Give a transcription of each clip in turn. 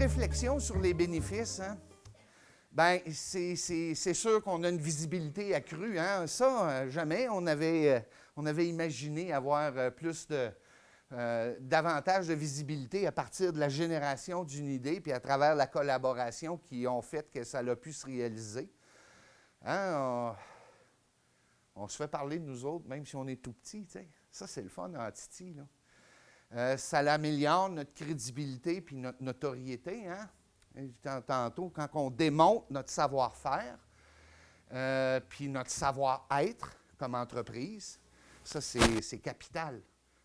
réflexion sur les bénéfices, hein? Bien, c'est sûr qu'on a une visibilité accrue. Hein? Ça, jamais on avait imaginé avoir plus davantage de visibilité à partir de la génération d'une idée, puis à travers la collaboration qui ont fait que ça a pu se réaliser. Hein? On se fait parler de nous autres, même si on est tout petit. T'sais. Ça, c'est le fun en Titi. Ça améliore notre crédibilité puis notre notoriété. Hein? Tantôt, quand on démontre notre savoir-faire, puis notre savoir-être comme entreprise, ça, c'est capital.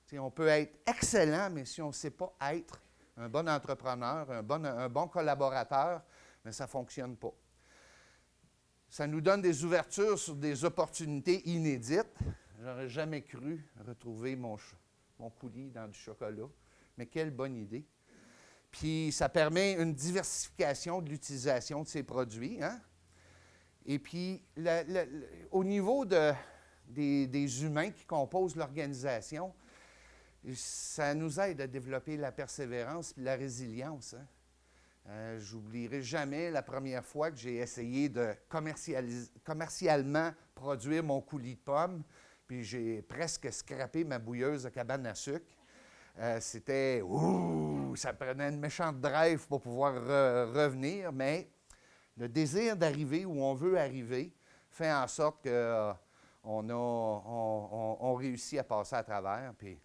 T'sais, on peut être excellent, mais si on ne sait pas être un bon entrepreneur, un bon collaborateur, bien, ça ne fonctionne pas. Ça nous donne des ouvertures sur des opportunités inédites. Je n'aurais jamais cru retrouver mon coulis dans du chocolat, mais quelle bonne idée. Puis, ça permet une diversification de l'utilisation de ces produits. Hein? Et puis, au niveau des humains qui composent l'organisation, ça nous aide à développer la persévérance et la résilience. Hein? J'oublierai jamais la première fois que j'ai essayé de commercialement produire mon coulis de pommes, puis j'ai presque scrappé ma bouilleuse à cabane à sucre. C'était, ça prenait une méchante drive pour pouvoir revenir, mais le désir d'arriver où on veut arriver fait en sorte qu'on réussit à passer à travers. Puis,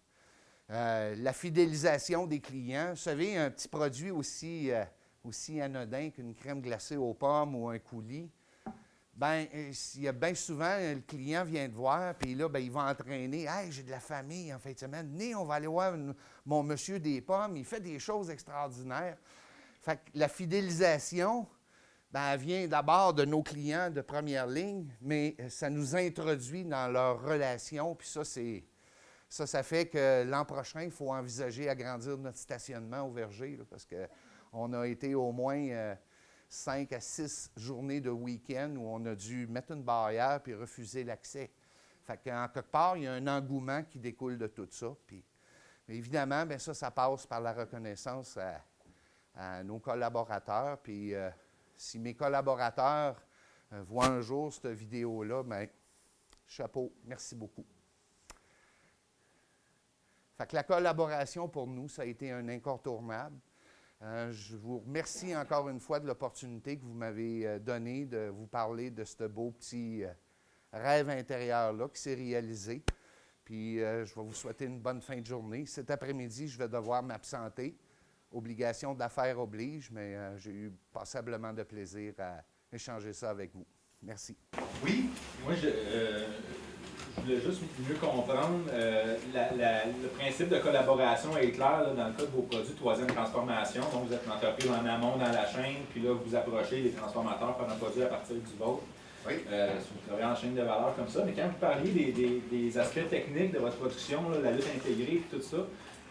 la fidélisation des clients, vous savez, un petit produit aussi anodin qu'une crème glacée aux pommes ou un coulis, bien, il y a bien souvent, le client vient te voir, puis là, bien, il va entraîner. « Hey, j'ai de la famille en fin de semaine. Venez, on va aller voir mon monsieur des pommes. Il fait des choses extraordinaires. » Fait que la fidélisation, bien, elle vient d'abord de nos clients de première ligne, mais ça nous introduit dans leur relation, puis ça fait que l'an prochain, il faut envisager agrandir notre stationnement au verger, là, parce qu'on a été au moins 5 à 6 journées de week-end où on a dû mettre une barrière puis refuser l'accès. Fait qu'en quelque part, il y a un engouement qui découle de tout ça. Puis, évidemment, bien ça passe par la reconnaissance à nos collaborateurs. Puis, si mes collaborateurs voient un jour cette vidéo-là, bien, chapeau, merci beaucoup. Fait que la collaboration, pour nous, ça a été un incontournable. Je vous remercie encore une fois de l'opportunité que vous m'avez donnée de vous parler de ce beau petit rêve intérieur-là qui s'est réalisé. Puis, je vais vous souhaiter une bonne fin de journée. Cet après-midi, je vais devoir m'absenter. Obligation d'affaires oblige, mais j'ai eu passablement de plaisir à échanger ça avec vous. Merci. Oui, moi, je voulais juste mieux comprendre. Le principe de collaboration est clair là, dans le cas de vos produits de troisième transformation. Donc, vous êtes une entreprise en amont dans la chaîne, puis là, vous approchez les transformateurs par un produit à partir du vôtre. Oui. Vous travaillez en chaîne de valeur comme ça. Mais quand vous parliez des aspects techniques de votre production, là, la lutte intégrée et tout ça,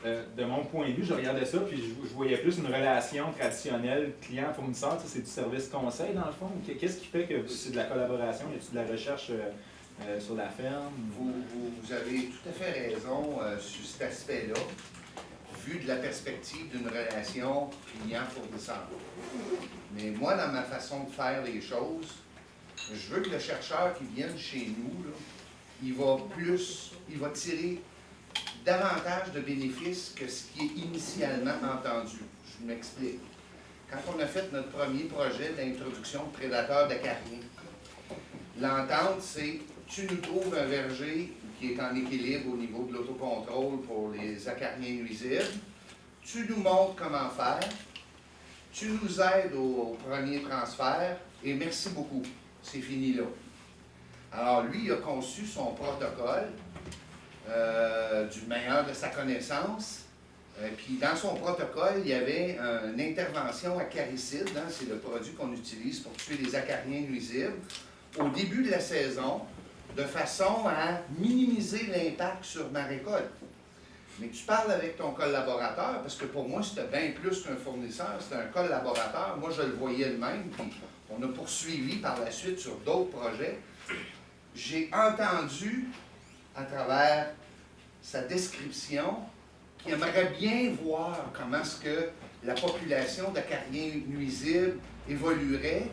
de mon point de vue, je regardais ça, puis je voyais plus une relation traditionnelle client-fournisseur. C'est du service conseil, dans le fond. Qu'est-ce qui fait que c'est de la collaboration? Y a-t-il de la recherche sur la ferme? Vous avez tout à fait raison sur cet aspect-là, vu de la perspective d'une relation client-fournisseur. Mais moi, dans ma façon de faire les choses, je veux que le chercheur qui vienne chez nous, là, il va tirer davantage de bénéfices que ce qui est initialement entendu. Je m'explique. Quand on a fait notre premier projet d'introduction de prédateurs d'acariens, l'entente, c'est tu nous trouves un verger qui est en équilibre au niveau de l'autocontrôle pour les acariens nuisibles, tu nous montres comment faire, tu nous aides au premier transfert et merci beaucoup. C'est fini là. Alors lui, il a conçu son protocole du meilleur de sa connaissance. Puis dans son protocole, il y avait une intervention acaricide, hein, c'est le produit qu'on utilise pour tuer les acariens nuisibles, au début de la saison, de façon à minimiser l'impact sur ma récolte. Mais tu parles avec ton collaborateur, parce que pour moi, c'était bien plus qu'un fournisseur, c'était un collaborateur. Moi, je le voyais de même, puis on a poursuivi par la suite sur d'autres projets. J'ai entendu, à travers sa description, qui aimerait bien voir comment est-ce que la population d'acariens nuisibles évoluerait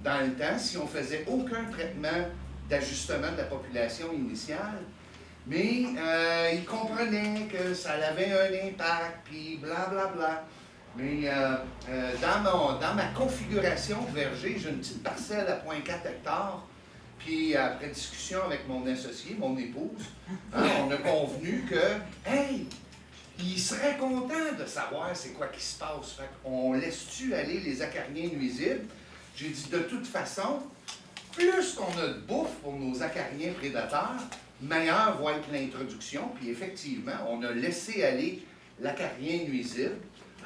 dans le temps si on ne faisait aucun traitement d'ajustement de la population initiale. Mais il comprenait que ça avait un impact, puis blablabla. Mais dans ma configuration verger, j'ai une petite parcelle à 0,4 hectares. Puis après discussion avec mon associé, mon épouse, hein, on a convenu que, hey, il serait content de savoir c'est quoi qui se passe. Fait qu'on laisse-tu aller les acariens nuisibles? J'ai dit, de toute façon, plus qu'on a de bouffe pour nos acariens prédateurs, meilleure va être l'introduction. Puis effectivement, on a laissé aller l'acarien nuisible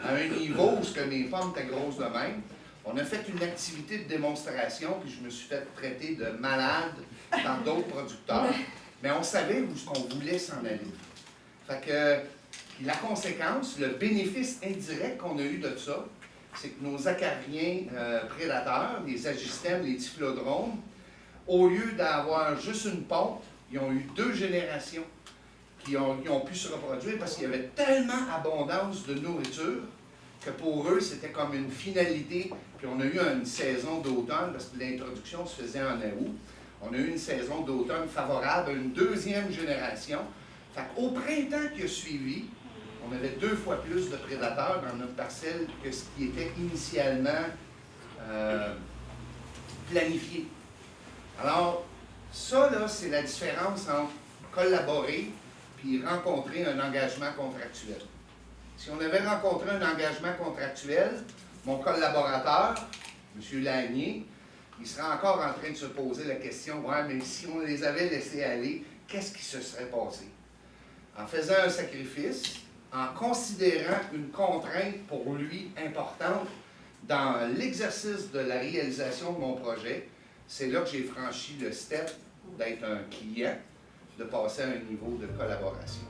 à un niveau où ce que mes pommes étaient grosses de même. On a fait une activité de démonstration, puis je me suis fait traiter de malade dans d'autres producteurs. Mais on savait où ce qu'on voulait s'en aller. Fait que la conséquence, le bénéfice indirect qu'on a eu de ça, c'est que nos acariens prédateurs, les agistèmes, les typhlodromes, au lieu d'avoir juste une ponte, ils ont eu 2 générations qui ont pu se reproduire parce qu'il y avait tellement abondance de nourriture que pour eux, c'était comme une finalité. Puis on a eu une saison d'automne, parce que l'introduction se faisait en août. On a eu une saison d'automne favorable à une 2e génération. Fait qu'au printemps qui a suivi, on avait 2 fois plus de prédateurs dans notre parcelle que ce qui était initialement planifié. Alors, ça, là, c'est la différence entre collaborer puis rencontrer un engagement contractuel. Si on avait rencontré un engagement contractuel, mon collaborateur, M. Lanier, il serait encore en train de se poser la question, ouais, mais si on les avait laissés aller, qu'est-ce qui se serait passé? En faisant un sacrifice, en considérant une contrainte pour lui importante dans l'exercice de la réalisation de mon projet, c'est là que j'ai franchi le step d'être un client, de passer à un niveau de collaboration.